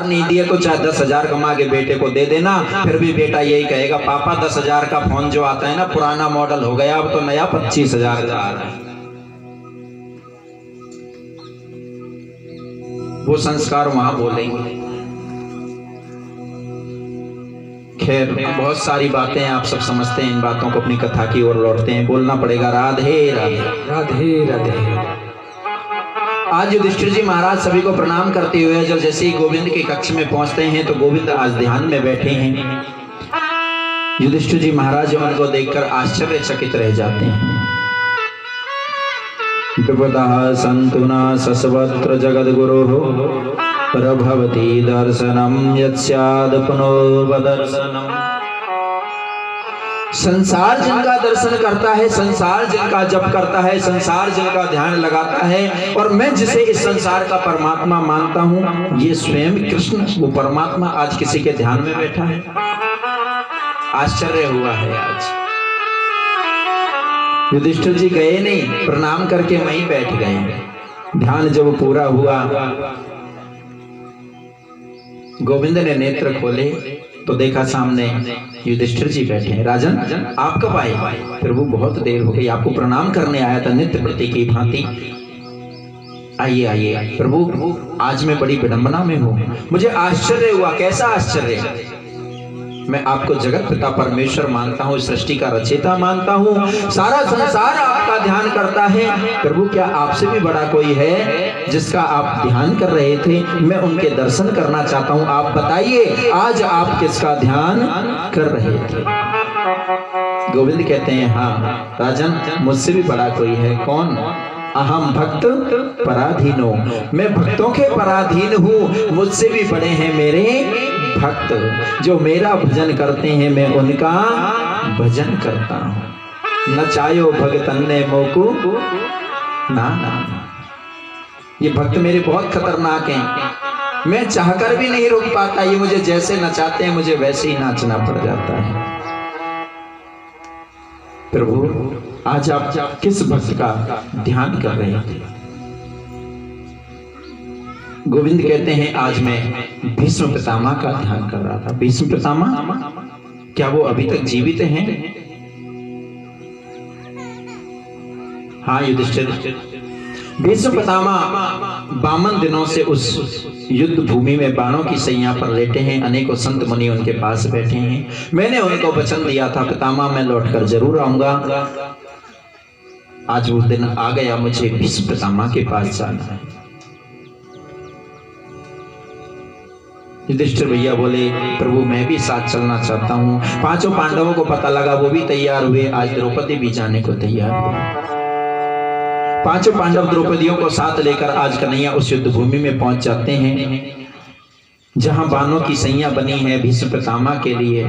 नहीं दिए तो चाहे 10,000 कमा के बेटे को दे देना, फिर भी बेटा यही कहेगा पापा 10,000 का फोन जो आता है ना पुराना मॉडल हो गया, अब तो नया 25,000 का आ रहा है। वो संस्कार वहां बोलेंगे। खैर बहुत सारी बातें आप सब समझते हैं, इन बातों को अपनी कथा की ओर लौटते हैं। बोलना पड़ेगा राधे राधे राधे राधे। आज युधिष्ठिर जी महाराज सभी को प्रणाम करते हुए जब जैसे ही गोविंद के कक्ष में पहुंचते हैं तो गोविंद आज ध्यान में बैठे हैं। युधिष्ठिर जी महाराज उनको देखकर आश्चर्यचकित रह जाते हैं। विपदः सन्तु न सस्वत्र जगद्गुरोः प्रभवति दर्शनम यत्स्याद् पुनर्वदर्शनम। संसार जिनका दर्शन करता है, संसार जिनका जप करता है, संसार जिनका ध्यान लगाता है, और मैं जिसे इस संसार का परमात्मा मानता हूं, ये स्वयं कृष्ण वो परमात्मा आज किसी के ध्यान में बैठा है। आश्चर्य हुआ है आज। युधिष्ठिर जी गए नहीं, प्रणाम करके वहीं बैठ गए। ध्यान जब पूरा हुआ, गोविंद ने नेत्र खोले तो देखा सामने युधिष्ठिर जी बैठे हैं। राजन आप कब आए? प्रभु बहुत देर हो गई, आपको प्रणाम करने आया था नित्य प्रति की भांति। आइए आइए प्रभु, आज मैं बड़ी विडंबना में हूँ। मुझे आश्चर्य हुआ। कैसा आश्चर्य? मैं आपको जगत पिता परमेश्वर मानता हूँ, सृष्टि का रचयिता मानता हूँ, सारा संसार आपका ध्यान करता है। प्रभु क्या आपसे भी बड़ा कोई है जिसका आप ध्यान कर रहे थे? मैं उनके दर्शन करना चाहता हूँ। आप बताइए आज आप किसका ध्यान कर रहे थे? गोविंद कहते हैं हाँ राजन, मुझसे भी बड़ा कोई है। कौन? अहम भक्त पराधीनो, मैं भक्तों के पराधीन हूँ। मुझसे भी बड़े हैं मेरे भक्त, जो मेरा भजन करते हैं मैं उनका भजन करता हूँ। न चायो भगतन ने मोकू ना ना। ये भक्त मेरे बहुत खतरनाक हैं, मैं चाहकर भी नहीं रोक पाता। ये मुझे जैसे नचाते हैं मुझे वैसे ही नाचना पड़ जाता है। प्रभु आज आप किस भक्त का ध्यान कर रहे थे? गोविंद कहते हैं आज मैं भीष्म पितामह का ध्यान कर रहा था। भीष्म पितामह क्या वो अभी तक जीवित हैं? हाँ युधिष्ठिर, भीष्म पितामह 52 दिनों से उस युद्ध भूमि में बाणों की सैया पर लेटे हैं। अनेकों संत मुनि उनके पास बैठे हैं। मैंने उनको वचन दिया था पितामह मैं लौटकर जरूर आऊंगा। आज वो दिन आ गया, मुझे भीष्म पितामह के पास जाना है। युधिष्ठिर भैया बोले प्रभु मैं भी साथ चलना चाहता हूँ। 5 पांडवों को पता लगा, वो भी तैयार हुए। आज द्रौपदी भी जाने को तैयार हुए। 5 पांडव द्रौपदियों को साथ लेकर आज कन्हैया उस युद्ध भूमि में पहुंच जाते हैं जहां बाणों की सैया बनी है भीष्म पितामह के लिए।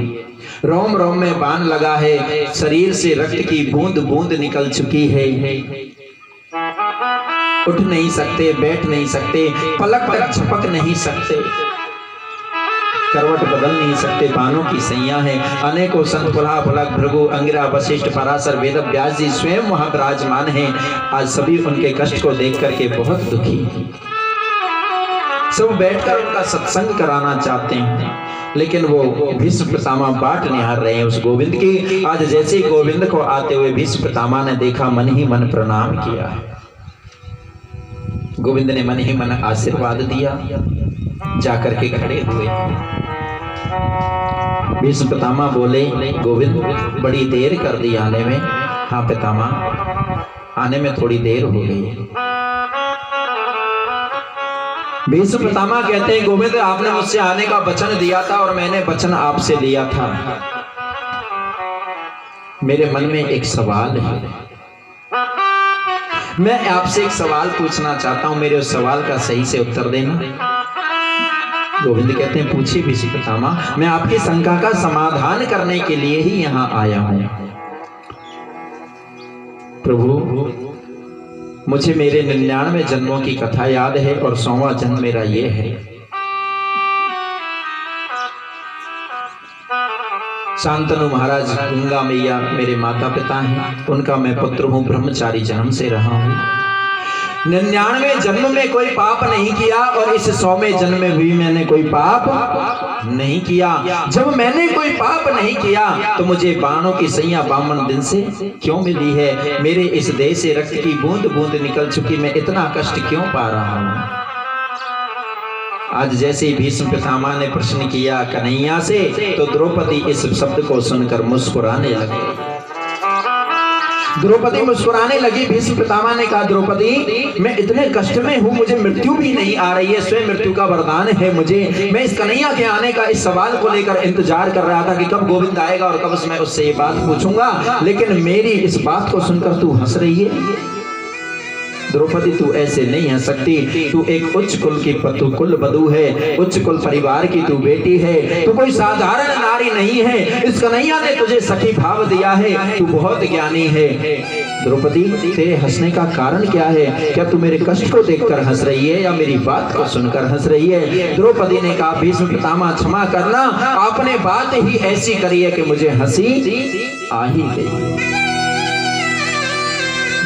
रोम रोम में बाण लगा है, शरीर से रक्त की बूंद बूंद निकल चुकी है। उठ नहीं सकते, बैठ नहीं सकते, पलक तक झपक नहीं सकते, करवट बदल नहीं सकते। बाणों की सैया है। अनेकों संत पुलह पुलक भृगु अंगिरा वशिष्ठ पराशर वेद व्यास जी स्वयं वहां विराजमान हैं। आज सभी उनके कष्ट को देख करके बहुत दुखी हैं। सब बैठकर उनका सत्संग कराना चाहते हैं, लेकिन वो भीष्म पितामह बाट निहार रहे हैं उस गोविंद की। आज जैसे ही गोविंद को आते हुए भीष्म पितामह ने देखा, मन ही मन प्रणाम किया। गोविंद ने मन ही मन आशीर्वाद दिया, जाकर के खड़े हुए। भीष्म पितामह बोले गोविंद बड़ी देर कर दी आने में। हाँ पितामह आने में थोड़ी देर हो गई। भीष्म पितामह कहते हैं गोविंद आपने मुझसे आने का वचन दिया था और मैंने वचन आपसे लिया था। मेरे मन में एक सवाल है, मैं आपसे एक सवाल पूछना चाहता हूं, मेरे उस सवाल का सही से उत्तर देना। गोविंद कहते हैं पूछिए भीष्म पितामह, मैं आपकी शंका का समाधान करने के लिए ही यहां आया हूं। प्रभु मुझे मेरे 99 जन्मों की कथा याद है और 100वां जन्म मेरा ये है। शांतनु महाराज गंगा मैया मेरे माता पिता हैं, उनका मैं पुत्र हूं, ब्रह्मचारी जन्म से रहा हूं। 99 जन्म में कोई पाप नहीं किया और इस 100वें जन्म में भी मैंने कोई पाप नहीं किया। जब मैंने कोई पाप नहीं किया तो मुझे बाणों की सैया 52 दिन से क्यों मिली है? मेरे इस देह से रक्त की बूंद बूंद निकल चुकी, मैं इतना कष्ट क्यों पा रहा हूं? आज जैसे ही भीष्म पितामह ने प्रश्न किया कन्हैया से, तो द्रौपदी इस शब्द को सुनकर मुस्कुराने लगी। द्रौपदी मुस्कुराने लगी। भीष्म पितामह ने कहा, द्रौपदी मैं इतने कष्ट में हूँ, मुझे मृत्यु भी नहीं आ रही है, स्वयं मृत्यु का वरदान है मुझे। मैं इस कन्हैया के आने का इस सवाल को लेकर इंतजार कर रहा था कि कब गोविंद आएगा और कब मैं उससे ये बात पूछूंगा, लेकिन मेरी इस बात को सुनकर तू हंस रही है। द्रौपदी तू ऐसे नहीं हंस सकती, तू एक उच्च कुल की पतु कुल वधू है, उच्च कुल परिवार की तू बेटी है, तू कोई साधारण नारी नहीं है। इस कन्हैया ने तुझे सखी भाव दिया है, तू बहुत ज्ञानी है। द्रौपदी तेरे हंसने का कारण क्या है? क्या तू मेरे कष्ट को देखकर हंस रही है या मेरी बात को सुनकर हंस रही है? द्रौपदी ने कहा, भीष्म पितामह क्षमा करना, आपने बात ही ऐसी करी है कि मुझे हंसी आ ही गई।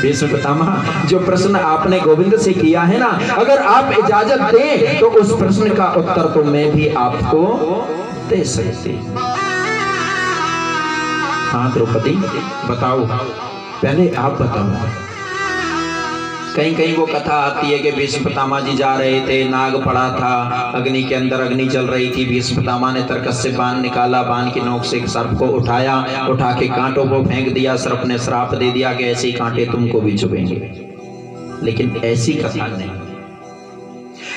भीष्म पितामह जो प्रश्न आपने गोविंद से किया है ना, अगर आप इजाजत दें तो उस प्रश्न का उत्तर तो मैं भी आपको दे सकती। हाँ द्रौपदी बताओ, पहले आप बताओ। कहीं कहीं वो कथा आती है कि भीष्म पितामह जी जा रहे थे, नाग पड़ा था अग्नि के अंदर, अग्नि जल रही थी, भीष्म पितामह ने तरकस से बाण निकाला, बाण की नोक से एक सर्प को उठाया, उठा के कांटों को फेंक दिया, सर्प ने श्राप दे दिया कि ऐसे ही कांटे तुमको भी चुभेंगे। लेकिन ऐसी कथा नहीं।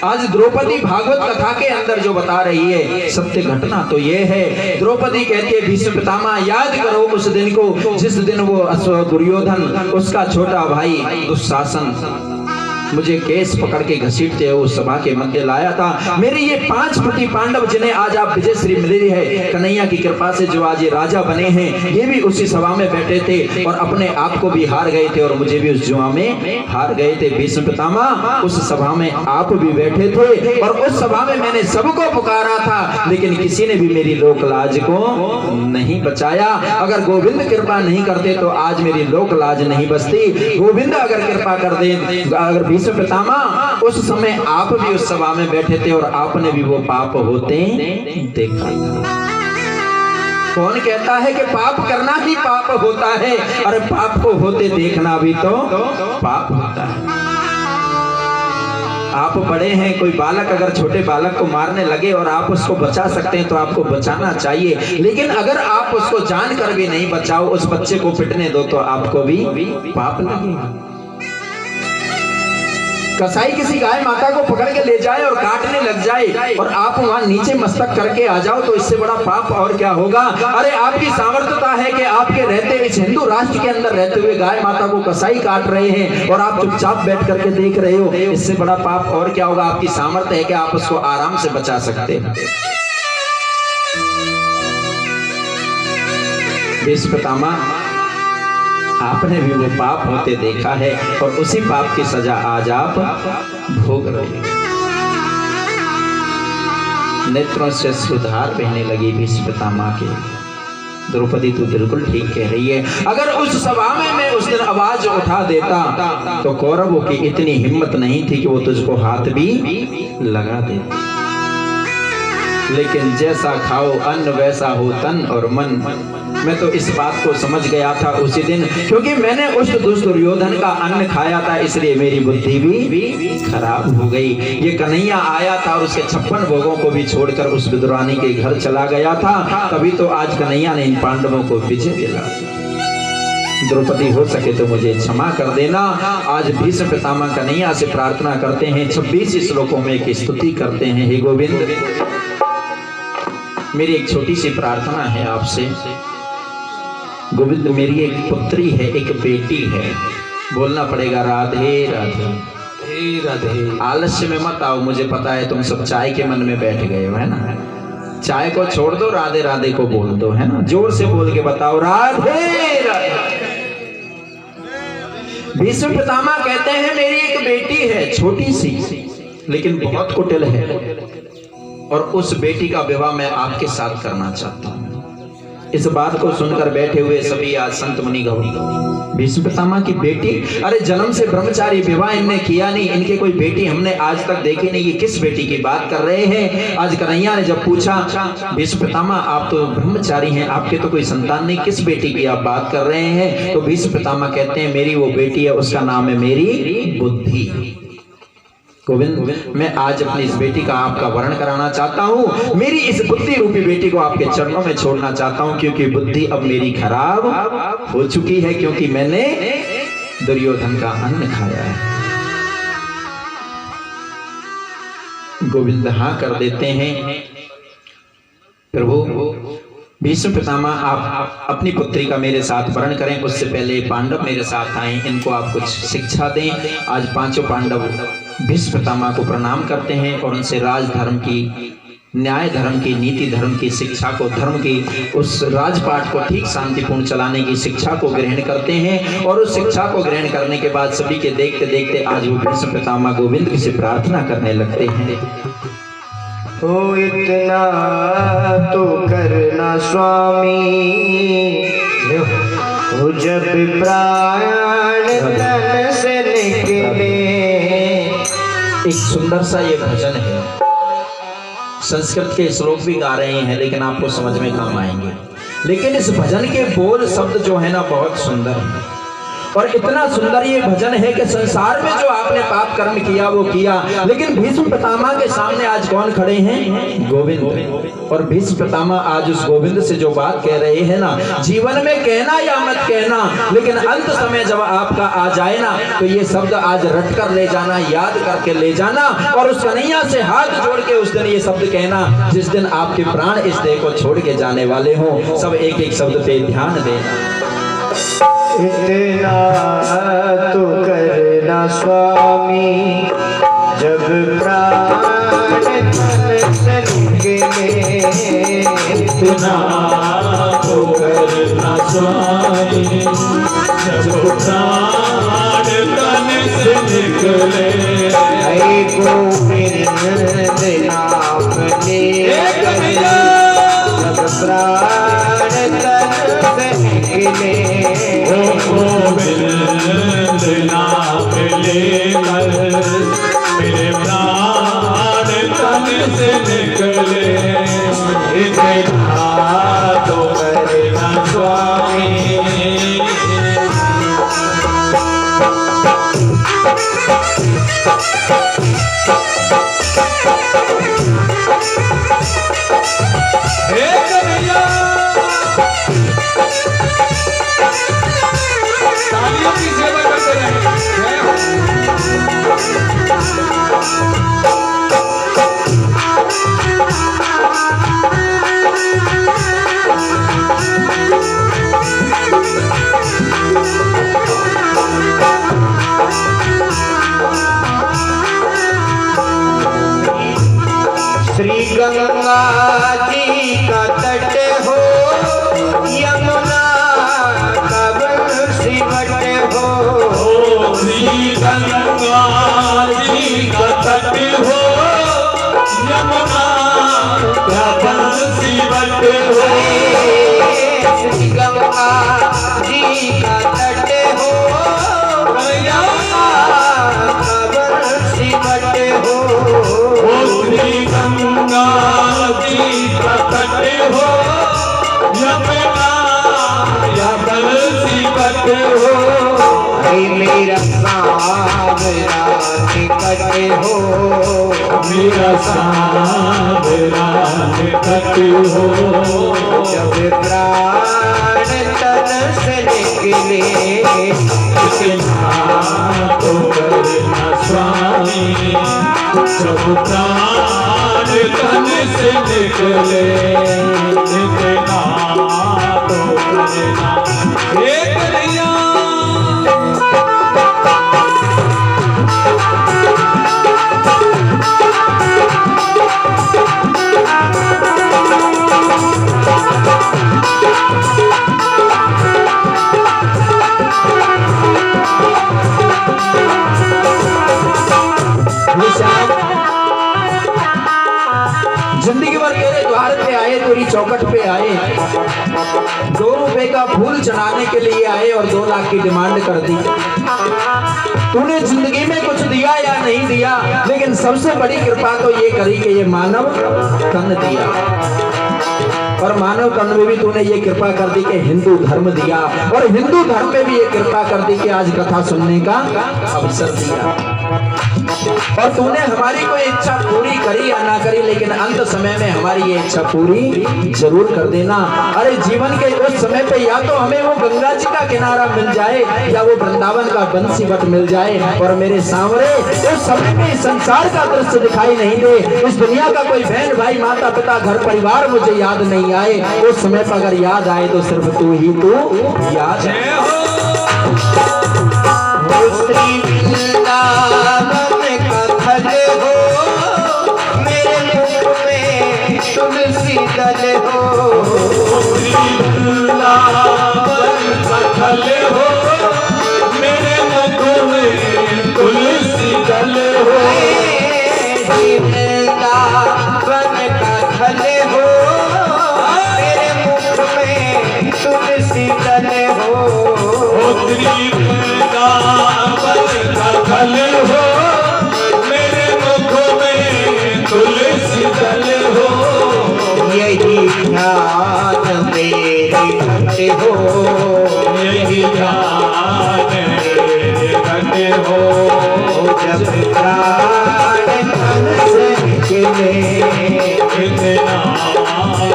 आज द्रौपदी भागवत कथा के अंदर जो बता रही है सत्य घटना तो ये है। द्रौपदी कहती है, भीष्म पितामह याद करो उस दिन को जिस दिन वो दुर्योधन, उसका छोटा भाई दुशासन मुझे केस पकड़ के घसीटते हुए उस सभा के मध्य लाया था। मेरे ये 5 पति पांडव जिन्हें आज आप विजय श्री मिली है, कन्हैया की कृपा से जो आज ये राजा बने हैं, ये भी उसी सभा में बैठे थे और अपने आप को भी हार गए थे और मुझे भी उस जुआ में हार गए थे। भीष्म पितामह उस सभा में आप भी बैठे थे और उस सभा में मैंने सबको पुकारा था, लेकिन किसी ने भी मेरी लोक लाज को नहीं बचाया। अगर गोविंद कृपा नहीं करते तो आज मेरी लोक लाज नहीं बचती। गोविंद अगर कृपा कर दे, अगर भीष्म पितामह उस समय आप भी उस सभा में बैठे थे और आपने भी वो पाप होते देखा। कौन कहता है कि पाप करना ही पाप होता है? अरे पाप को होते देखना भी तो पाप होता है। आप बड़े हैं, कोई बालक अगर छोटे बालक को मारने लगे और आप उसको बचा सकते हैं तो आपको बचाना चाहिए, लेकिन अगर आप उसको जानकर भी नहीं बचाओ, उस बच्चे को पिटने दो तो आपको भी पाप लगेगा। कसाई किसी गाय माता को पकड़ के ले जाए और काटने लग जाए और आप वहां नीचे मस्तक करके आ जाओ तो इससे बड़ा पाप और क्या होगा? अरे आपकी सामर्थ्यता है कि आपके रहते इस हिंदू राष्ट्र के अंदर रहते हुए गाय माता को कसाई काट रहे हैं और आप चुपचाप बैठ करके देख रहे हो, इससे बड़ा पाप और क्या होगा? आपकी सामर्थ्य है कि आप उसको आराम से बचा सकते हैं। भीष्म पितामह आपने भी वो पाप होते देखा है और उसी पाप की सजा आज आप भोग रहे हैं। नेत्रों से सुधार बहने लगी भीष्म पितामह के। द्रौपदी तू बिल्कुल ठीक कह रही है। अगर उस सभा में मैं उस दिन आवाज उठा देता तो कौरवों की इतनी हिम्मत नहीं थी कि वो तुझको हाथ भी लगा देते। लेकिन जैसा खाओ अन्न वैसा हो तन और मन। मैं तो इस बात को समझ गया था उसी दिन, क्योंकि मैंने उस दुर्योधन का अन्न खाया था, इसलिए मेरी बुद्धि भी खराब हो गई। ये कन्हैया आया था और उसके 56 भोगों को भी छोड़कर उस विदुरानी के घर चला गया था, तभी तो आज कन्हैया ने इन पांडवों को विजय दिला। द्रौपदी हो सके तो मुझे क्षमा कर देना। आज भीष्म पितामह कन्हैया से प्रार्थना करते हैं, 26 श्लोकों में एक स्तुति करते हैं। हे गोविंद, मेरी एक छोटी सी प्रार्थना है आपसे। गोविंद, मेरी एक पुत्री है, एक बेटी है, बोलना पड़ेगा राधे राधे हे राधे। आलस्य में मत आओ, मुझे पता है तुम सब चाय के मन में बैठ गए हो, है ना? चाय को छोड़ दो, राधे राधे को बोल दो, है ना? जोर से बोल के बताओ राधे राधे। भीष्म पितामह कहते हैं मेरी एक बेटी है, छोटी सी लेकिन बहुत कुटिल है, और उस बेटी का विवाह मैं आपके साथ करना चाहता हूं। इस बात को सुनकर बैठे हुए सभी आज संत मुनि गौ भीष्म पितामह की बेटी, अरे जन्म से ब्रह्मचारी, विवाह इनने किया नहीं, इनके कोई बेटी हमने आज तक देखी नहीं, ये किस बेटी की बात कर रहे हैं। आज कन्हैया ने जब पूछा भीष्म पितामह आप तो ब्रह्मचारी हैं, आपके तो कोई संतान नहीं, किस बेटी की आप बात कर रहे हैं? तो भीष्म पितामह कहते हैं मेरी वो बेटी है, उसका नाम है मेरी बुद्धि। गोविंद, मैं आज अपनी इस बेटी का आपका वर्ण कराना चाहता हूँ, मेरी इस बुद्धि रूपी बेटी को आपके चरणों में छोड़ना चाहता हूँ, क्योंकि बुद्धि अब मेरी खराब हो चुकी है, क्योंकि मैंने दुर्योधन का अन्न खाया है। गोविंद हाँ कर देते हैं। प्रभु भीष्म पितामह आप अपनी पुत्री का मेरे साथ वर्ण करें, उससे पहले पांडव मेरे साथ आए, इनको आप कुछ शिक्षा दें। आज पांचों पांडव भीष्म पितामह को प्रणाम करते हैं और उनसे राज धर्म की, न्याय धर्म की, नीति धर्म की शिक्षा को, धर्म की उस राजपाट को ठीक शांतिपूर्ण चलाने की शिक्षा को ग्रहण करते हैं। और उस शिक्षा को ग्रहण करने के बाद सभी के देखते देखते आज वो भीष्म पितामह गोविंद से प्रार्थना करने लगते हैं। हो इतना तो करना स्वामी, हो जब प्राण तन से निकले। एक सुंदर सा ये भजन है, संस्कृत के श्लोक भी गा रहे हैं लेकिन आपको समझ में कम आएंगे, लेकिन इस भजन के बोल शब्द जो है ना बहुत सुंदर है। और इतना सुंदर ये भजन है कि संसार में जो आपने पाप कर्म किया वो किया, लेकिन भीष्म पितामह के सामने आज कौन खड़े हैं? गोविंद। और भीष्म पितामह आज उस गोविंद से जो बात कह रहे हैं ना, जीवन में कहना या मत कहना, लेकिन अंत समय जब आपका आ जाए ना तो ये शब्द आज रट कर ले जाना, याद करके ले जाना और उस कन्हैया से हाथ जोड़ के उस दिन ये शब्द कहना जिस दिन आपके प्राण इस देह को छोड़ के जाने वाले हों। सब एक एक शब्द पे ध्यान देना। इतना तो करना स्वामी, जब प्राण तन से निकले। इतना तो करना स्वामी, जब प्राण तन से निकले। ऐ गोविंद नाम ले, जब प्राण तन से निकले। गोविंद नाम लेकर मेरे प्राण तन से निकले। इतना तो करना स्वामी। हे कन्हैया, तालियों की सेवा करते रहें। जय हो। श्री गंगा जी का तट हो, यमुना का सिमट हो। श्री गंगा जी का तट हो, यमुना का सिमट हो। श्री गंगा जी का तट हो, यमुना का सिमट हो। श्री गंगा जी का तट हो, यमुना का सिमट हो। मेरा सावरा निकट हो, मेरा सावरा निकट हो। जब प्राण तन से निकले। इतना तो करना स्वामी, जब प्राण तन से निकले। इतना तो करना। हे कन्हैया, जिंदगी भर तेरे द्वार पे आए, तेरी चौखट पे आए, 2 रुपए का फूल चढ़ाने के लिए आए और 2 लाख की डिमांड कर दी। तूने जिंदगी में कुछ दिया या नहीं दिया, लेकिन सबसे बड़ी कृपा तो ये करी कि ये मानव तन दिया। और मानव तन में भी तूने ये कृपा कर दी कि हिंदू धर्म दिया, और हिंदू धर्म में भी ये कृपा कर दी कि आज कथा सुनने का अवसर दिया। और तूने हमारी कोई इच्छा पूरी करी या ना करी, लेकिन अंत समय में हमारी ये इच्छा पूरी जरूर कर देना। अरे जीवन के उस समय पे या तो हमें वो गंगा जी का किनारा मिल जाए या वो वृंदावन का बंसी बट मिल जाए, और मेरे सामने उस समय में संसार का दृश्य दिखाई नहीं दे, इस दुनिया का कोई बहन भाई माता पिता घर परिवार मुझे याद नहीं आए। उस समय पर अगर याद आए तो सिर्फ तू ही तू याद है। मेरे मुख में तुलसी दल हो, मेरे मुख में तुलसी दल हो, वृंदावन का फल हो, मेरे मुख में तुलसी दल हो, वृंदावन का फल हो, मेरे मुख में तुलसी दल हो, यही ध्यान मेरे भक्त हो, यही ध्यान मेरे भक्त हो, जब प्राण तन से निकले, इतना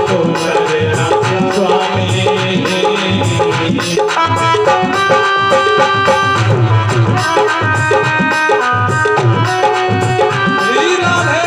तो करना स्वामी। श्री राधे।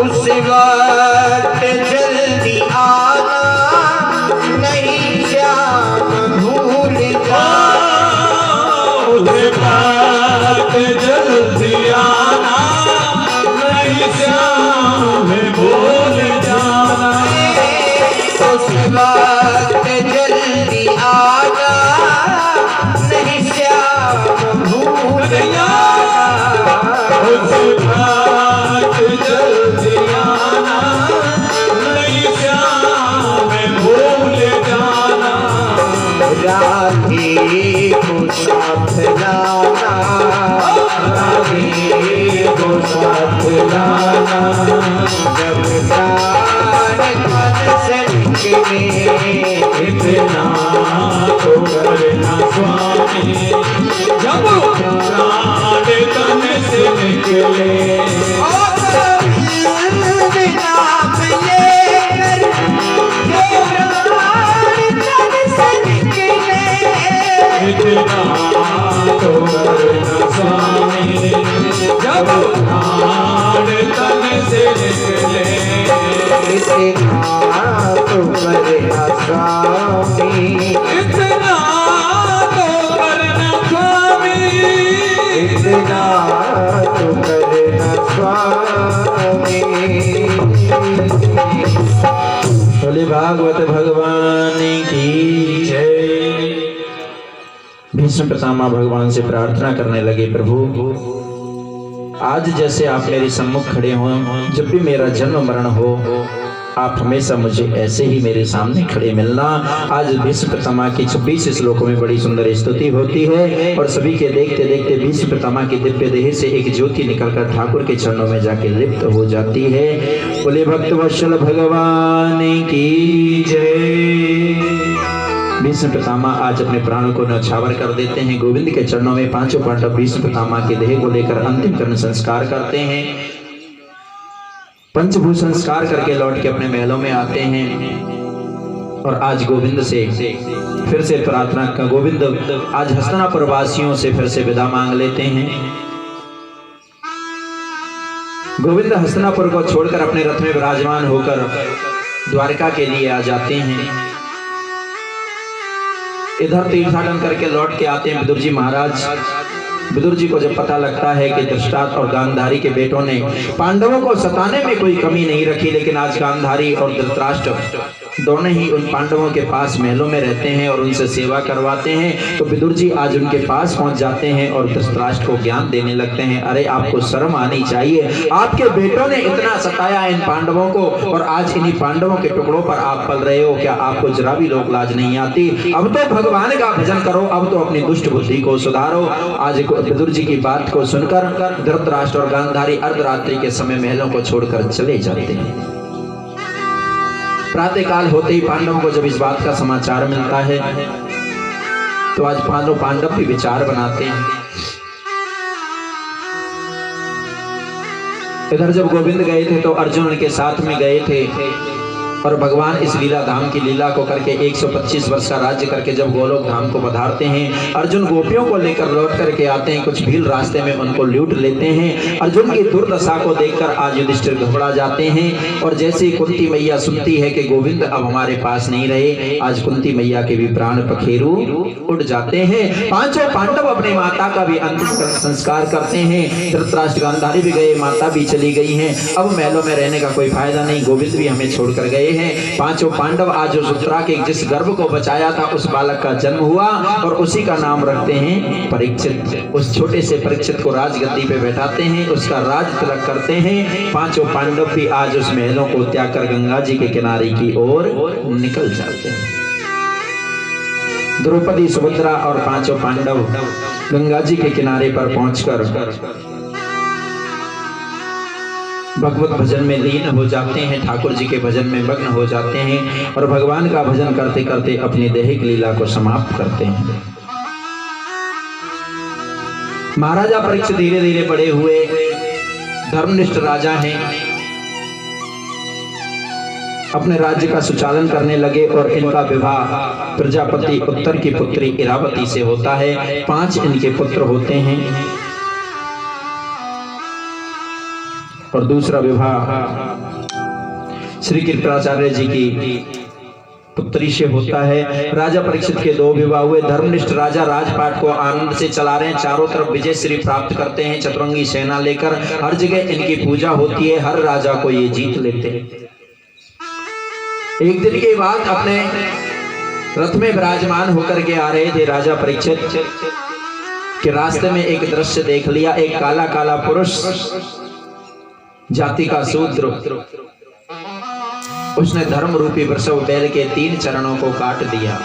उस वक्त जल्दी आना, नहीं श्याम भूल जाना, उस बात जल्दी आना, नहीं श्याम भूल जाना, उस वक्त जल्दी आना, नहीं श्याम भूल जाना, उस बात जल्दी आना, नहीं श्याम भूल जाना, राधे को साथ लाना, राधे को साथ लाना, जब प्राण तन से निकले, इतना तो करना स्वामी, जब प्राण तन से निकले, नाम लेकर जो प्राण तन से निकले, इतना तो करना स्वामी, जब प्राण तन से निकले, इतना तो करना स्वामी, इतना तो करना स्वामी, इतना तो करना स्वामी। बोले भागवत भगवान की जय। भीष्म पितामह भगवान से प्रार्थना करने लगे, प्रभु आज जैसे आप मेरे सम्मुख खड़े हो, जब भी मेरा जन्म मरण हो, आप हमेशा मुझे ऐसे ही मेरे सामने खड़े मिलना। आज भीष्म पितामह की 26 श्लोकों में बड़ी सुंदर स्तुति होती है, और सभी के देखते देखते भीष्म पितामह की दिव्य देह से एक ज्योति निकलकर ठाकुर के चरणों में जाके लिप्त हो जाती है। बोले भक्त वत्सल भगवान की जय। भीष्म पितामह आज अपने प्राणों को न्यौछावर कर देते हैं। गोविंद के चरणों में पांचों पांडव भीष्म पितामह के देह को लेकर अंतिम कर्ण संस्कार करते हैं। पंचभूत संस्कार करके लौट के अपने महलों में आते हैं। और आज गोविंद से फिर से प्रार्थना का, गोविंद आज हस्तिनापुर वासियों से फिर से विदा मांग लेते हैं। गोविंद हस्तिनापुर को छोड़कर अपने रथ में विराजमान होकर द्वारका के लिए आ जाते हैं। इधर तीर्थाटन करके लौट के आते हैं विदुर जी महाराज। विदुर जी को जब पता लगता है कि धृतराष्ट्र और गांधारी के बेटों ने पांडवों को सताने में कोई कमी नहीं रखी, लेकिन आज गांधारी और धृतराष्ट्र दोनों ही उन पांडवों के पास महलों में रहते हैं और उनसे सेवा करवाते हैं, तो विदुर जी आज उनके पास पहुंच जाते हैं और धृतराष्ट्र को ज्ञान देने लगते हैं। अरे आपको शर्म आनी चाहिए, आपके बेटों ने इतना सताया इन पांडवों को और आज इन्हीं पांडवों के टुकड़ों पर आप पल रहे हो, क्या आपको जरा भी लोक लाज नहीं आती? अब तो भगवान का भजन करो, अब तो अपनी दुष्ट बुद्धि को सुधारो। आज विदुर जी की बात को सुनकर धृतराष्ट्र और गांधारी अर्धरात्रि के समय महलों को छोड़कर चले जाते हैं। प्रातः काल होते ही पांडवों को जब इस बात का समाचार मिलता है तो आज पांडव भी विचार बनाते हैं। इधर जब गोविंद गए थे तो अर्जुन उनके साथ में गए थे और भगवान इस लीला धाम की लीला को करके 125 वर्ष का राज्य करके जब गोलोक धाम को पधारते हैं, अर्जुन गोपियों को लेकर लौट करके आते हैं। कुछ भील रास्ते में उनको लूट लेते हैं। अर्जुन की दुर्दशा को देखकर आज युधिष्ठिर घबरा जाते हैं और जैसे ही कुंती मैया सुनती है कि गोविंद अब हमारे पास नहीं रहे, आज कुंती मैया के भी प्राण पखेरु उड़ जाते हैं। पांचों पांडव अपनी माता का भी अंतिम संस्कार करते हैं। धृतराष्ट्र गांधारी भी गए, माता भी चली गई है। अब महलों में रहने का कोई फायदा नहीं, गोविंद भी हमें छोड़कर गए हैं। पांचों पांडव आज उस उत्तरा के जिस गर्भ को बचाया था उस बालक का जन्म हुआ और उसी का नाम रखते हैं परीक्षित। उस छोटे से परीक्षित को राजगद्दी पे बैठाते हैं, उसका राज तिलक करते हैं। पांचों पांडव भी आज उस महलों को त्याग कर गंगा जी के किनारे की ओर निकल जाते हैं। द्रौपदी, सुभद्रा और पांचों पांडव गंगा जी के किनारे पर पहुंचकर भगवत भजन में लीन हो जाते हैं, ठाकुर जी के भजन में मग्न हो जाते हैं और भगवान का भजन करते करते अपनी दैहिक लीला को समाप्त करते हैं। महाराजा परीक्षित धीरे धीरे बड़े हुए, धर्मनिष्ठ राजा हैं, अपने राज्य का सुचालन करने लगे और इनका विवाह प्रजापति उत्तर की पुत्री इरावती से होता है। 5 इनके पुत्र होते हैं और दूसरा विवाह श्री कृपाचार्य जी की पुत्री से होता है। राजा परीक्षित के 2 विवाह हुए। धर्मनिष्ठ राजा राजपाट को आनंद से चला रहे हैं, चारों तरफ विजय श्री प्राप्त करते हैं, चतुरंगी सेना लेकर हर जगह इनकी पूजा होती है, हर राजा को ये जीत लेते हैं। एक दिन की बात, अपने रथ में विराजमान होकर के आ रहे थे राजा परीक्षित के रास्ते में एक दृश्य देख लिया। एक काला काला पुरुष, जाति का शूद्र, उसने धर्म रूपी वृषभ बैल के 3 चरणों को काट दिया।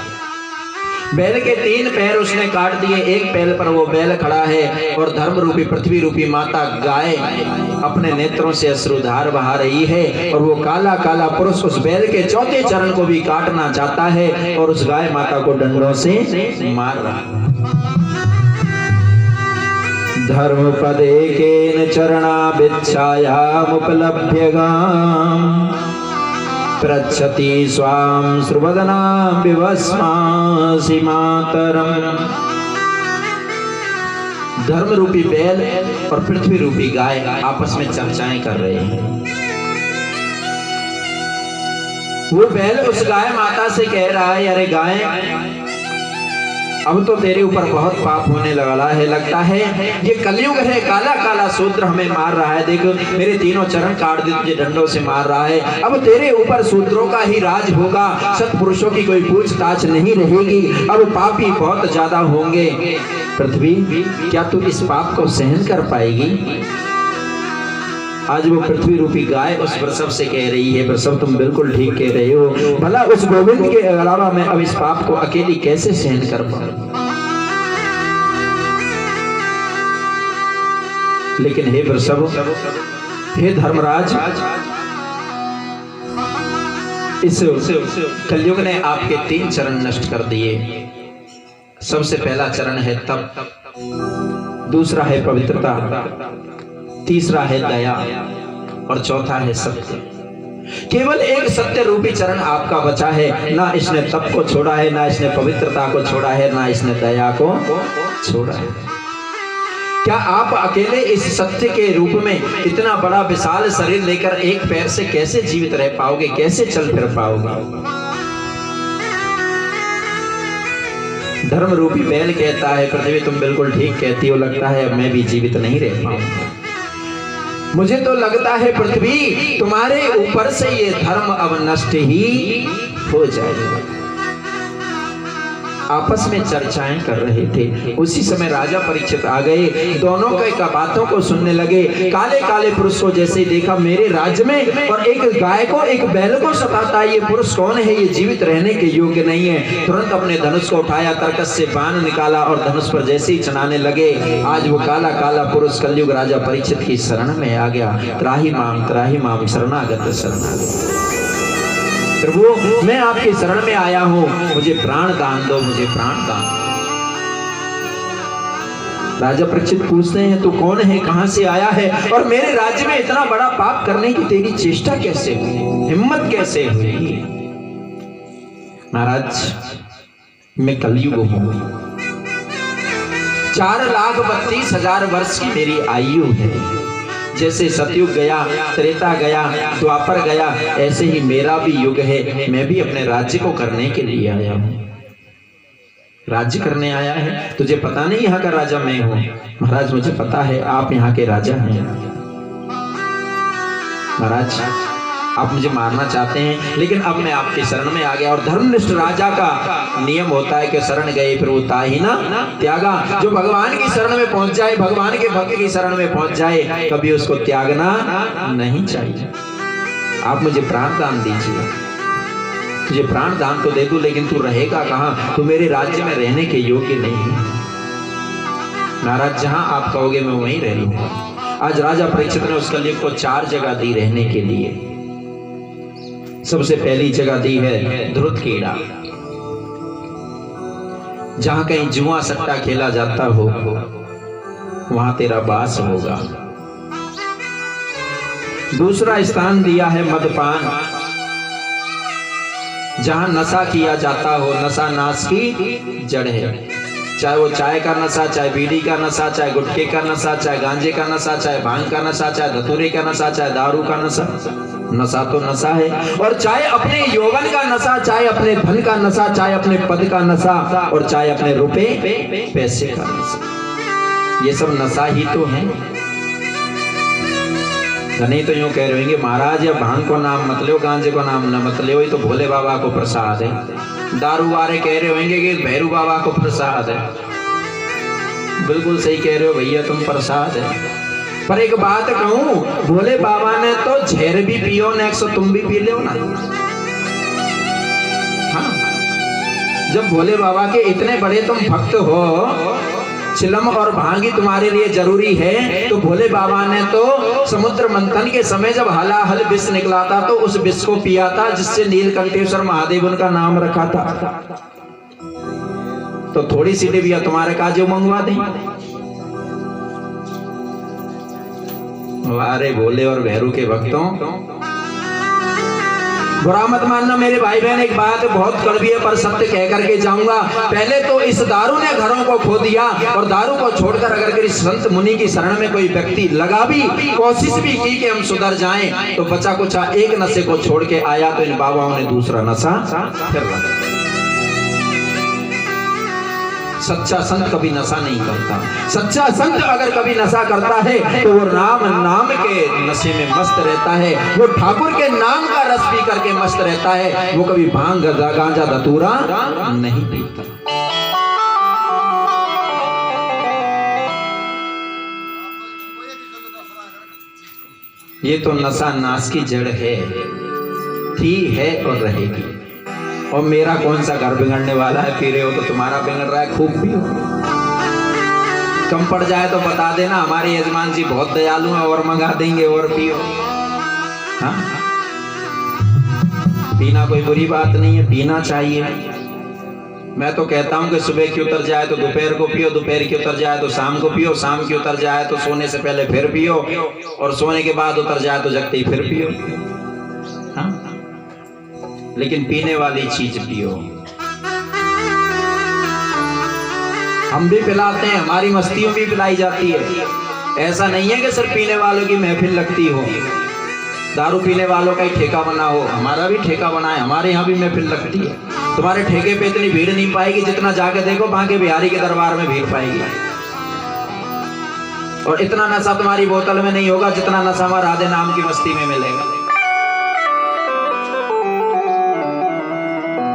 बैल के 3 पैर उसने काट दिए, एक पैर पर वो बैल खड़ा है और धर्म रूपी पृथ्वी रूपी माता गाय अपने नेत्रों से अश्रुधार बहा रही है और वो काला काला पुरुष उस बैल के 4थे चरण को भी काटना चाहता है और उस गाय माता को डंडों से मार रहा है। धर्म पदे केन चरणाभिच्छायामुपलभ्य गाम् पृच्छति स्वां सुवदना विवस्मासि मातरम्। धर्म रूपी बैल और पृथ्वी रूपी गाय आपस में चर्चाएं कर रहे हैं। वो बैल उस गाय माता से कह रहा है, अरे गाय, अब तो तेरे ऊपर बहुत पाप होने वाला है, लगता है ये कलयुग है, काला काला शूद्र हमें मार रहा है, देख मेरे 3 चरण काट दे, तुझे डंडों से मार रहा है। अब तेरे ऊपर शूद्रों का ही राज होगा, सत्पुरुषों की कोई पूछताछ नहीं रहेगी, अब पापी बहुत ज्यादा होंगे। पृथ्वी, क्या तू इस पाप को सहन कर पाएगी? आज वो पृथ्वी रूपी गाय उस वृषभ से कह रही है, वृषभ तुम बिल्कुल ठीक कह रहे हो, भला उस गोविंद के अलावा मैं अब इस पाप को अकेली कैसे सहन कर पाऊं? लेकिन हे वृषभ, हे धर्मराज, इस कलयुग ने आपके 3 चरण नष्ट कर दिए। सबसे पहला चरण है तप, दूसरा है पवित्रता, तीसरा है दया और चौथा है सत्य। केवल एक सत्य रूपी चरण आपका बचा है। ना इसने तप को छोड़ा है, ना इसने पवित्रता को छोड़ा है, ना इसने दया को छोड़ा है। क्या आप अकेले इस सत्य के रूप में इतना बड़ा विशाल शरीर लेकर एक पैर से कैसे जीवित रह पाओगे, कैसे चल फिर पाओगे? धर्म रूपी बैल कहता है, पृथ्वी तुम बिल्कुल ठीक कहती हो, लगता है अब मैं भी जीवित नहीं रह पाऊंगा। मुझे तो लगता है पृथ्वी तुम्हारे ऊपर से ये धर्म अब नष्ट ही हो जाएगा। आपस में चर्चाएं कर रहे थे। उसी समय राजा परीक्षित आ गए, दोनों के बातों को सुनने लगे। काले काले पुरुष को जैसे ही देखा, मेरे राज्य में और एक गाय को एक बैल को सताता है, ये पुरुष कौन है, ये जीवित रहने के योग्य नहीं है। तुरंत अपने धनुष को उठाया, तरकस से बाण निकाला और धनुष पर जैसे ही चलाने लगे, आज वो काला काला पुरुष कलयुग राजा परीक्षित की शरण में आ गया। त्राही माम शरणागत शरणागत। प्रभु मैं आपके शरण में आया हूं, मुझे प्राण दान दो, मुझे प्राण दान दो। राजा परीक्षित पूछते हैं, तू कौन है, कहां से आया है, और मेरे राज्य में इतना बड़ा पाप करने की तेरी चेष्टा कैसे हुई, हिम्मत कैसे हुई? महाराज मैं कलयुग हूं, 4,32,000 वर्ष की मेरी आयु है। जैसे सतयुग गया, त्रेता गया, द्वापर गया, ऐसे ही मेरा भी युग है। मैं भी अपने राज्य को करने के लिए आया हूं। राज्य करने आया है? तुझे पता नहीं यहाँ का राजा मैं हूं? महाराज मुझे पता है, आप यहाँ के राजा हैं। महाराज आप मुझे मारना चाहते हैं, लेकिन अब मैं आपके शरण में आ गया। और धर्मनिष्ठ राजा का नियम होता है कि शरण गए फिर वो ताही ना त्यागा। जो भगवान की शरण में पहुंच जाए, भगवान के भक्त की शरण में पहुंच जाए, कभी उसको त्यागना नहीं चाहिए। आप मुझे प्राण दान दीजिए, तुझे प्राण दान तो दे दूं, लेकिन तू रहेगा कहाँ? तू मेरे राज्य में रहने के योग्य नहीं है। महाराज जहां आप कहोगे मैं वहीं रह लूंगा। आज राजा परीक्षित ने उस कलयुग को 4 जगह दी रहने के लिए। सबसे पहली जगह दी है ध्रुतखेड़ा, जहां कहीं जुआ सट्टा खेला जाता हो वहां तेरा वास होगा। दूसरा स्थान दिया है मदपान, जहां नशा किया जाता हो, नशा नाश की जड़ है। चाहे वो चाय का नशा, चाहे बीड़ी का नशा, चाहे गुटखे का नशा, चाहे गांजे का नशा, चाहे भांग का नशा, चाहे धतूरे का नशा, चाहे दारू का नशा। नशा तो नशा है। और चाहे अपने यौवन का नशा, चाहे अपने धन का नशा, चाहे अपने पद का नशा, और चाहे अपने रुपए पैसे का नशा, ये सब नशा ही तो है। नहीं तो यूं कह रहे होंगे महाराज या भांग को नाम मत लो, गांजे को नाम न मत लो, ये तो भोले बाबा को प्रसाद है। दारू वाले कह रहे होंगे कि भैरू बाबा को प्रसाद है। बिल्कुल सही कह रहे हो भैया, तुम प्रसाद है। पर एक बात कहूं, भोले बाबा ने तो झेर भी पियो नेक्स्ट, तो तुम भी पी लो ना। हाँ, जब भोले बाबा के इतने बड़े तुम भक्त हो, चिलम और भांगी तुम्हारे लिए जरूरी है, तो भोले बाबा ने तो समुद्र मंथन के समय जब हलाहल विष निकला था तो उस विष को पिया था, जिससे नीलकंठेश्वर महादेव उनका नाम रखा था। तो थोड़ी सी डिबिया तुम्हारे काजू मंगवा दें। अरे भोले और भैरू के भक्तों, बुरा मत मानना मेरे भाई बहन, एक बात बहुत कड़वी है पर सत्य कह करके जाऊंगा। पहले तो इस दारू ने घरों को खो दिया, और दारू को छोड़कर अगर किसी संत मुनि की शरण में कोई व्यक्ति लगा भी, कोशिश भी की कि हम सुधर जाएं, तो बचा कुचा एक नशे को छोड़ के आया तो इन बाबाओं ने दूसरा नशा फिर लगा। सच्चा संत कभी नशा नहीं करता। सच्चा संत अगर कभी नशा करता है तो वो राम नाम के नशे में मस्त रहता है, वो ठाकुर के नाम का रस पी करके मस्त रहता है, वो कभी भांग गांजा धतूरा नहीं पीता। ये तो नशा नाश की जड़ है, थी, है और रहेगी। और मेरा कौन सा घर बिगड़ने वाला है? पी रहे हो तो तुम्हारा बिगड़ रहा है, खूब पियो। कम पड़ जाए तो बता देना, हमारे यजमान जी बहुत दयालु हैं, और मंगा देंगे और पियो। हाँ, पीना कोई बुरी बात नहीं है, पीना चाहिए। मैं तो कहता हूं कि सुबह की उतर जाए तो दोपहर को पियो, दोपहर की उतर जाए तो शाम को पियो, शाम की उतर जाए तो सोने से पहले फिर पियो, और सोने के बाद उतर जाए तो जगते ही फिर पियो। हाँ, लेकिन पीने वाली चीज पियो। हम भी पिलाते हैं, हमारी मस्तियों भी पिलाई जाती है। ऐसा नहीं है कि सिर्फ पीने वालों की महफिल लगती हो, दारू पीने वालों का ही ठेका बना हो। हमारा भी ठेका बना है, हमारे यहाँ भी महफिल लगती है। तुम्हारे ठेके पे इतनी भीड़ नहीं पाएगी जितना जाके देखो बांके बिहारी के दरबार में भीड़ पाएगी। और इतना नशा तुम्हारी बोतल में नहीं होगा जितना नशा हमारा राधे नाम की मस्ती में मिलेगा।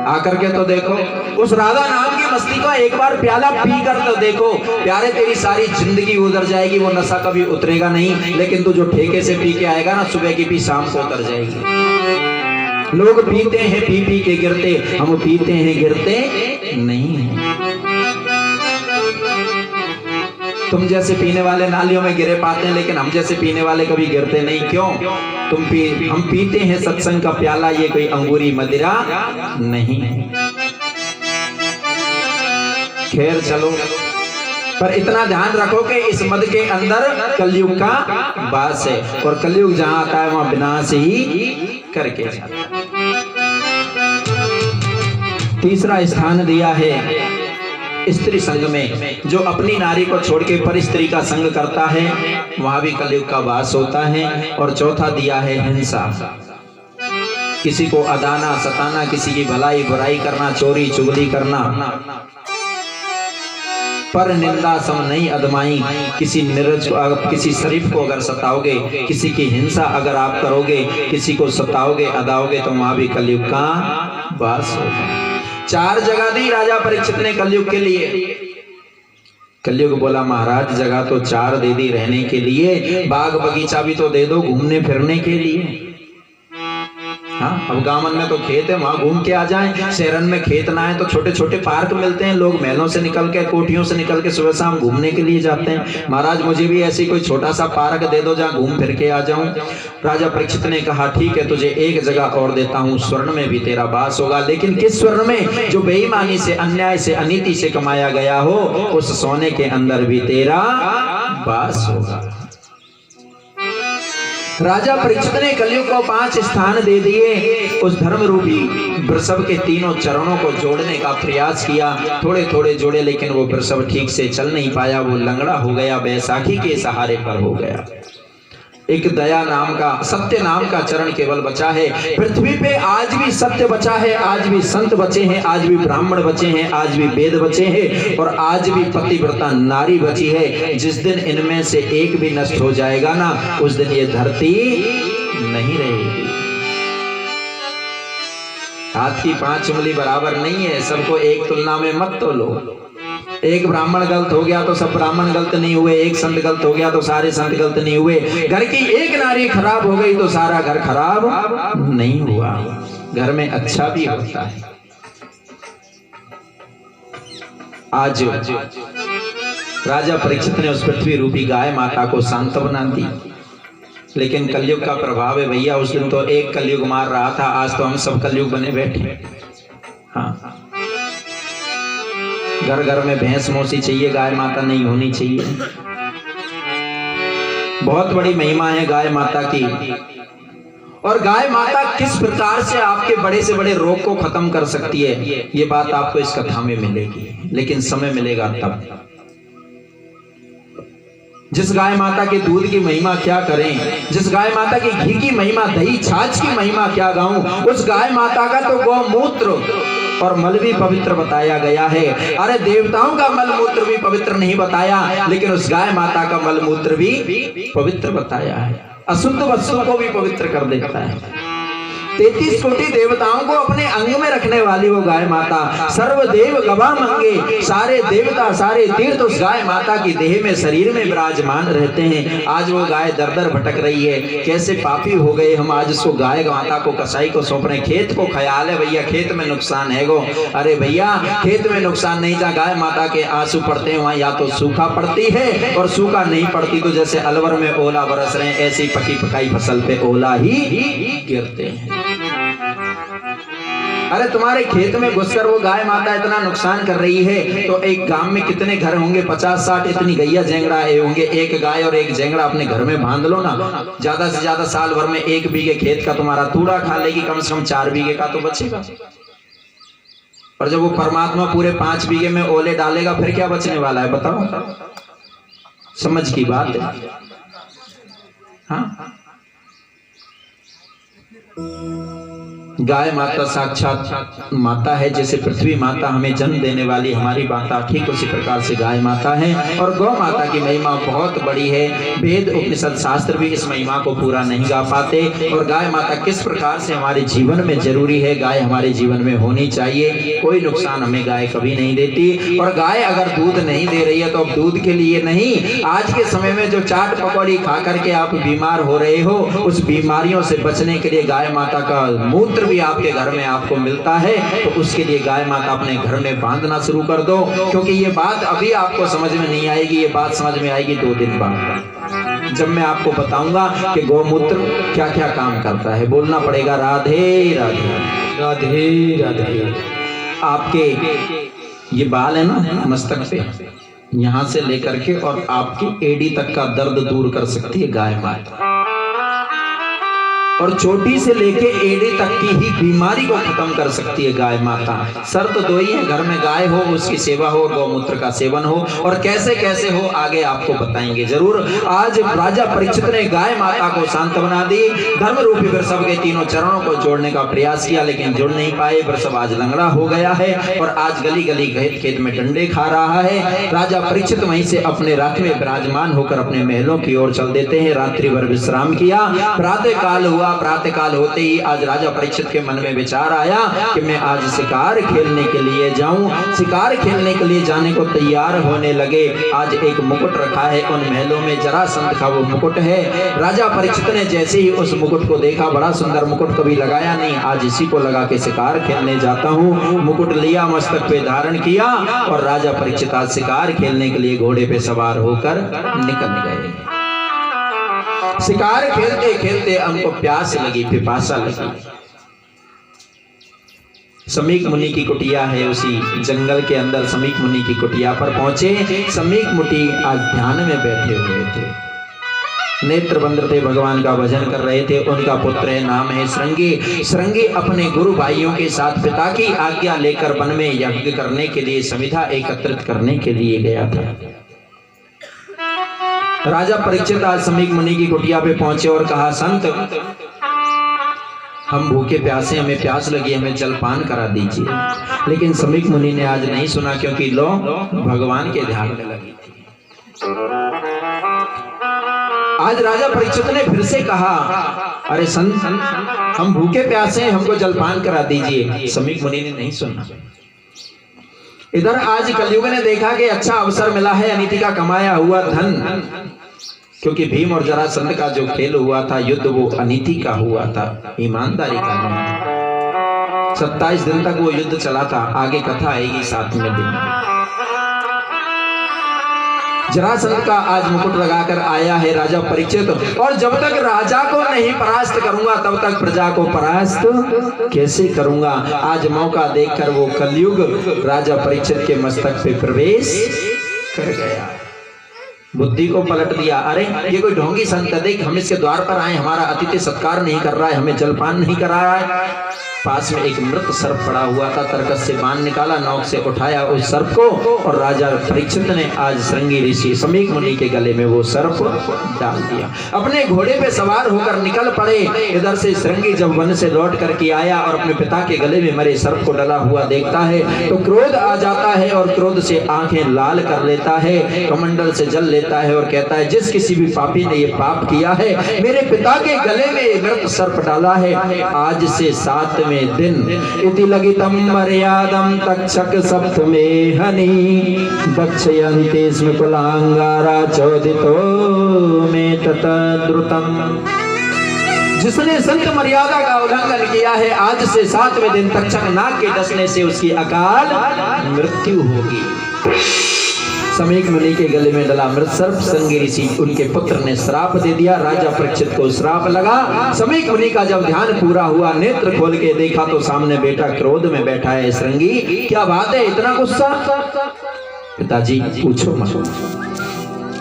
आकर के तो देखो उस राधा नाम की मस्ती का एक बार प्याला पी कर तो देखो प्यारे, तेरी सारी जिंदगी उतर जाएगी। वो नशा कभी उतरेगा नहीं, लेकिन तू जो ठेके से पी के आएगा ना, सुबह की पी शाम को उतर जाएगी। लोग पीते हैं पी पी के गिरते, हम पीते हैं गिरते नहीं। तुम जैसे पीने वाले नालियों में गिरे पाते हैं, लेकिन हम जैसे पीने वाले कभी गिरते नहीं। क्यों? हम पीते हैं सत्संग का प्याला, ये कोई अंगूरी मदिरा नहीं। खैर चलो, पर इतना ध्यान रखो कि इस मद के अंदर कलयुग का वास है, और कलयुग जहां आता है वहां विनाश ही करके जाता है। तीसरा स्थान दिया है स्त्री संग में। जो अपनी नारी को छोड़ के पर स्त्री का संग करता है वहां भी कलयुग का वास होता है। और चौथा दिया है हिंसा, किसी को अदाना सताना, किसी की भलाई बुराई करना, चोरी चुगली करना, पर निंदा सम नहीं अदमाई। किसी शरीफ को अगर सताओगे, किसी की हिंसा अगर आप करोगे, किसी को सताओगे अदाओगे, तो वहां भी कलयुग का वास होगा। 4 जगह दी राजा परीक्षित ने कलयुग के लिए। कलयुग बोला महाराज जगह तो 4 दे दी रहने के लिए, बाग बगीचा भी तो दे दो घूमने फिरने के लिए। हाँ, अब गांवन में तो खेत है, वहां घूम के आ जाएं। शहरन में खेत ना है तो छोटे छोटे पार्क मिलते हैं, लोग महलों से निकल के, कोठियों से निकल के सुबह शाम घूमने के लिए जाते हैं। महाराज मुझे भी ऐसी कोई छोटा सा पार्क दे दो जहाँ घूम फिर के आ जाऊं। राजा परीक्षित ने कहा ठीक है, तुझे एक जगह और देता हूँ, स्वर्ण में भी तेरा वास होगा। लेकिन किस स्वर्ण में? जो बेईमानी से, अन्याय से, अनीति से कमाया गया हो, उस सोने के अंदर भी तेरा वास होगा। राजा परीक्षित ने कलयुग को 5 स्थान दे दिए। उस धर्म रूपी वृषभ के तीनों चरणों को जोड़ने का प्रयास किया, थोड़े थोड़े जोड़े, लेकिन वो वृषभ ठीक से चल नहीं पाया, वो लंगड़ा हो गया, बैसाखी के सहारे पर हो गया। एक दया नाम का, सत्य नाम का चरण केवल बचा है। पृथ्वी पे आज भी सत्य बचा है, आज भी संत बचे हैं, आज भी ब्राह्मण बचे हैं, आज भी वेद बचे हैं, और आज भी पतिव्रता नारी बची है। जिस दिन इनमें से एक भी नष्ट हो जाएगा ना, उस दिन ये धरती नहीं रहेगी। हाथ की 5 उंगली बराबर नहीं है, सबको एक तुलना में मत तोलो। एक ब्राह्मण गलत हो गया तो सब ब्राह्मण गलत नहीं हुए, एक संत गलत हो गया तो सारे संत गलत नहीं हुए, घर की एक नारी खराब हो गई तो सारा घर खराब नहीं हुआ। घर में अच्छा भी होता है। आज राजा परीक्षित ने उस पृथ्वी रूपी गाय माता को शांत बना दी, लेकिन कलयुग का प्रभाव है भैया। उस दिन तो एक कलयुग मार रहा था, आज तो हम सब कलयुग बने बैठे। हाँ, घर घर में भैंस मोसी चाहिए, गाय माता नहीं होनी चाहिए। बहुत बड़ी महिमा है गाय माता की। और गाय माता किस प्रकार से आपके बड़े से बड़े रोग को खत्म कर सकती है, ये बात आपको इस कथा में मिलेगी, लेकिन समय मिलेगा तब। जिस गाय माता के दूध की महिमा क्या करें, जिस गाय माता की घी की महिमा, दही छाछ की महिमा क्या गाऊं। उस गाय माता का तो गौमूत्र और मल भी पवित्र बताया गया है। अरे देवताओं का मल मूत्र भी पवित्र नहीं बताया, लेकिन उस गाय माता का मल मूत्र भी पवित्र बताया है। अशुद्ध वस्तुओं को भी पवित्र कर देता है। 33 कोटि देवताओं को अपने अंग में रखने वाली वो गाय माता, सर्वदेव गवा मंगे, सारे देवता सारे तीर्थ उस गाय माता की देह में, शरीर में विराजमान रहते हैं। आज वो गाय दर दर भटक रही है। कैसे पापी हो गए हम, आज उसको गाय माता को, कसाई को सौंप रहे। खेत को ख्याल है भैया, खेत में नुकसान है गो। अरे भैया खेत में नुकसान नहीं, जहाँ गाय माता के आंसू पड़ते हैं वहां या तो सूखा पड़ती है, और सूखा नहीं पड़ती तो जैसे अलवर में ओला बरस रहे हैं, ऐसी पकी पकाई फसल पे ओला ही गिरते हैं। अरे तुम्हारे खेत में घुसकर वो गाय माता इतना नुकसान कर रही है, तो एक गांव में कितने घर होंगे, 50-60 इतनी गैया जेंगड़ा होंगे। एक गाय और एक जेंगड़ा अपने घर में बांध लो ना, ज्यादा से ज्यादा साल भर में 1 बीघे खेत का तुम्हारा तूड़ा खा लेगी, कम से कम 4 बीघे का तो बचेगा। और जब वो परमात्मा पूरे 5 बीघे में ओले डालेगा फिर क्या बचने वाला है बताओ? समझ की बात है। हाँ, गाय माता साक्षात माता है। जैसे पृथ्वी माता हमें जन्म देने वाली हमारी माता, ठीक उसी प्रकार से गाय माता है। और गौ माता की महिमा बहुत बड़ी है। वेद उपनिषद शास्त्र भी इस महिमा को पूरा नहीं गा पाते। और गाय माता किस प्रकार से हमारे जीवन में जरूरी है, गाय हमारे जीवन में होनी चाहिए। कोई नुकसान हमें गाय कभी नहीं देती। और गाय अगर दूध नहीं दे रही है तो अब दूध के लिए नहीं, आज के समय में जो चाट पकौड़ी खा करके आप बीमार हो रहे हो, उस बीमारियों से बचने के लिए गाय माता का मूत्र भी आपके घर में आपको मिलता है। तो उसके लिए गाय माता अपने घर में बांधना शुरू कर दो, क्योंकि ये बात अभी आपको समझ में नहीं आएगी, ये बात समझ में आएगी 2 दिन बाद, जब मैं आपको बताऊंगा कि गौमूत्र क्या क्या काम करता है। बोलना पड़ेगा राधे राधे राधे राधे। आपके ये बाल है ना मस्तक पे, यहां से लेकर के और आपकी एड़ी तक का दर्द दूर कर सकती है गाय माता। और चोटी से लेके एड़ी तक की ही बीमारी को खत्म कर सकती है गाय माता। शर्त 2 ही है, घर में गाय हो, उसकी सेवा हो, गौमूत्र का सेवन हो। और कैसे कैसे हो आगे आपको बताएंगे जरूर। आज राजा परीक्षित ने गाय माता को शांत बना दी। धर्म रूपी वृषभ के 3 चरणों को जोड़ने का प्रयास किया, लेकिन जुड़ नहीं पाए। वृषभ आज लंगड़ा हो गया है और आज गली गली खेत खेत में डंडे खा रहा है। राजा परीक्षित वहीं से अपने रथ में विराजमान होकर अपने महलों की ओर चल देते हैं। रात्रि भर विश्राम किया। प्रातः काल हुआ। प्रातः काल होते ही आज राजा परीक्षित के मन में विचार आया कि मैं आज शिकार खेलने के लिए जाऊं। शिकार खेलने के लिए जाने को तैयार होने लगे। आज एक मुकुट रखा है उन महलों में, जरासंध का वो मुकुट है। राजा परीक्षित ने जैसे ही उस मुकुट को देखा, बड़ा सुंदर मुकुट, कभी लगाया नहीं, आज इसी को लगा के शिकार खेलने जाता हूं। मुकुट लिया, मस्तक पे धारण किया और राजा परीक्षित आज शिकार खेलने के लिए घोड़े पे सवार होकर निकल गए। शिकार खेलते खेलते हमको प्यास लगी, पिपासा लगी। समीक मुनि की कुटिया है, उसी जंगल के अंदर समीक मुनि की कुटिया पर पहुंचे। समीक मुनि आज ध्यान में बैठे हुए थे, नेत्र बंद थे, भगवान का भजन कर रहे थे। उनका पुत्र है, नाम है श्रृंगी। श्रृंगी अपने गुरु भाइयों के साथ पिता की आज्ञा लेकर वन में यज्ञ करने के लिए, समिधा एकत्रित करने के लिए गया था। राजा परीक्षित आज समीक मुनि की कुटिया पे पहुंचे और कहा, संत हम भूखे प्यासे, हमें प्यास लगी, हमें जलपान करा दीजिए। लेकिन समीक मुनि ने आज नहीं सुना, क्योंकि लो भगवान के ध्यान में लगी थी। आज राजा परीक्षित ने फिर से कहा, अरे संत हम भूखे प्यासे, हमको जलपान करा दीजिए। समीक मुनि ने नहीं सुना। इधर आज कलयुग ने देखा कि अच्छा अवसर मिला है, अनीति का कमाया हुआ धन, क्योंकि भीम और जरासंध का जो खेल हुआ था, युद्ध, वो अनीति का हुआ था, ईमानदारी का नहीं था। 27 दिन तक वो युद्ध चला था। आगे कथा आएगी 7वें दिन। जरासंध का आज मुकुट लगाकर आया है राजा परीक्षित, और जब तक राजा को नहीं परास्त करूंगा तब तक प्रजा को परास्त कैसे करूंगा। आज मौका देखकर वो कलयुग राजा परीक्षित के मस्तक पे प्रवेश कर गया, बुद्धि को पलट दिया। अरे ये कोई ढोंगी संत देख, हम इसके द्वार पर आए, हमारा अतिथि सत्कार नहीं कर रहा है, हमें जलपान नहीं करा रहा है। पास में एक मृत सर्प पड़ा हुआ था, तरकस से बांध निकाला, नोक से उठाया उस सर्प को, और राजा परीक्षित ने आज श्रृंगी ऋषि समीक मुनि के गले में वो सर्प डाल दिया। अपने घोड़े पे सवार होकर निकल पड़े। इधर से श्रृंगी जब वन से लौट करके आया और अपने पिता के गले में मरे सर्प को डला हुआ देखता है तो क्रोध आ जाता है, और क्रोध से आंखें लाल कर लेता है, कमंडल से जल लेता है और कहता है, जिस किसी भी पापी ने ये पाप किया है, मेरे पिता के गले में मृत सर्प डाला है, आज से 7वें दिन इति लगितम मर्यादम तक्षक सप्तमे हनि दक्षयन्ति स्म कुलांगारा चोदितो में ततद्रुतम। जिसने संत मर्यादा का उल्लंघन किया है, आज से 7वें दिन तक्षक नाग के डसने से उसकी अकाल मृत्यु होगी। समीक मुनि के गले में डला मृत सर्प श्रृंगी ऋषि, उनके पुत्र ने श्राप दे दिया। राजा परीक्षित को श्राप लगा। समीक मुनि का जब ध्यान पूरा हुआ, नेत्र खोल के देखा तो सामने बेटा क्रोध में बैठा है। श्रृंगी क्या बात है, इतना गुस्सा? पिताजी पूछो मत।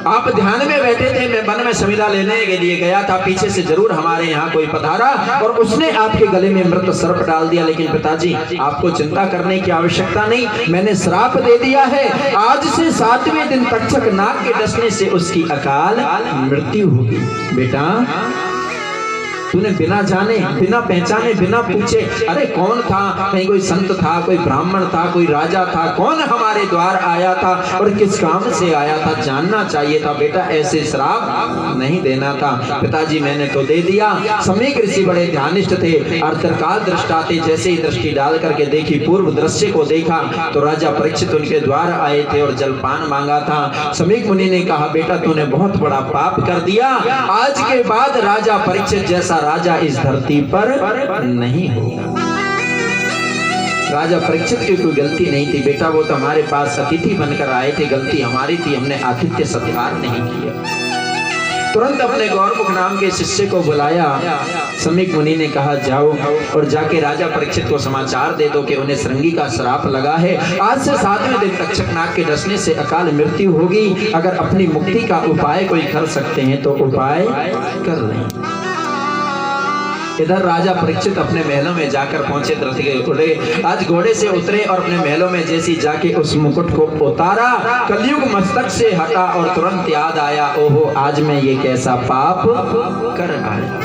आप ध्यान में बैठे थे, मैं वन में संविदा लेने के लिए गया था, पीछे से जरूर हमारे यहाँ कोई पधारा और उसने आपके गले में मृत सर्प डाल दिया। लेकिन पिताजी आपको चिंता करने की आवश्यकता नहीं, मैंने श्राप दे दिया है, आज से 7वें दिन तक्षक नाग के डसने से उसकी अकाल मृत्यु होगी। बेटा तूने बिना जाने, बिना पहचाने, बिना पूछे, अरे कौन था, कहीं कोई संत था, कोई ब्राह्मण था, कोई राजा था, कौन हमारे द्वार आया था और किस काम से आया था, जानना चाहिए था। बेटा ऐसे श्राप नहीं देना था। पिताजी मैंने तो दे दिया। समीक ऋषि बड़े ध्यानिष्ठ थे, अर्धकाल दृष्टा थे। जैसे ही दृष्टि डाल करके देखी, पूर्व दृश्य को देखा तो राजा परीक्षित उनके द्वार आए थे और जलपान मांगा था। समीक मुनि ने कहा बेटा तूने बहुत बड़ा पाप कर दिया, आज के बाद राजा परीक्षित जैसा राजा इस धरती पर नहीं होगा। राजा परीक्षित की कोई गलती नहीं थी बेटा, वो तो हमारे पास अतिथि बनकर आए थे, गलती हमारी थी, हमने आतिथ्य सत्कार नहीं किया। तुरंत अपने गौरमुख नाम के शिष्य को बुलाया। समीक मुनि ने कहा जाओ और जाके राजा परीक्षित को समाचार दे दो कि उन्हें श्रृंगी का श्राप लगा है, आज से 7वें दिन तक्षक नाग के डसने से अकाल मृत्यु होगी। अगर अपनी मुक्ति का उपाय कोई कर सकते हैं तो उपाय कर लें। इधर राजा परीक्षित अपने महलों में जाकर पहुंचे, उड़े आज घोड़े से उतरे और अपने महलों में जैसी जाके उस मुकुट को उतारा, कलयुग मस्तक से हटा और तुरंत याद आया ओहो आज मैं ये कैसा पाप कर आया,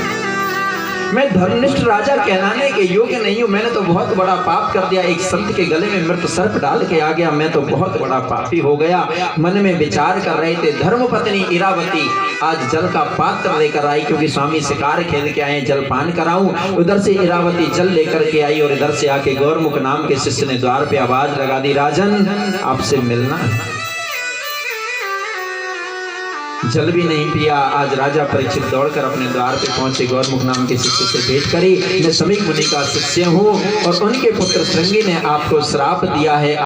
मैं धर्मनिष्ठ राजा कहलाने के योग्य नहीं हूं, मैंने तो बहुत बड़ा पाप कर दिया, एक संत के गले में मृत सर्प डाल के आ गया, मैं तो बहुत बड़ा पापी हो गया। मन में विचार कर रहे थे, धर्मपत्नी इरावती आज जल का पात्र लेकर आई, क्योंकि स्वामी शिकार खेल के आए, जलपान कराऊं। उधर से इरावती जल लेकर के आई और इधर से आके गौरमुख नाम के शिष्य ने द्वार पे आवाज लगा दी, राजन आपसे मिलना है। जल भी नहीं पिया, आज राजा परीक्षित दौड़कर अपने द्वार पे पहुंचे, गौरमुख नाम के शिष्य से भेंट करी, मैं समीक मुनि का शिष्य हूँ और उनके पुत्र श्रृंगी ने आपको श्राप दिया है,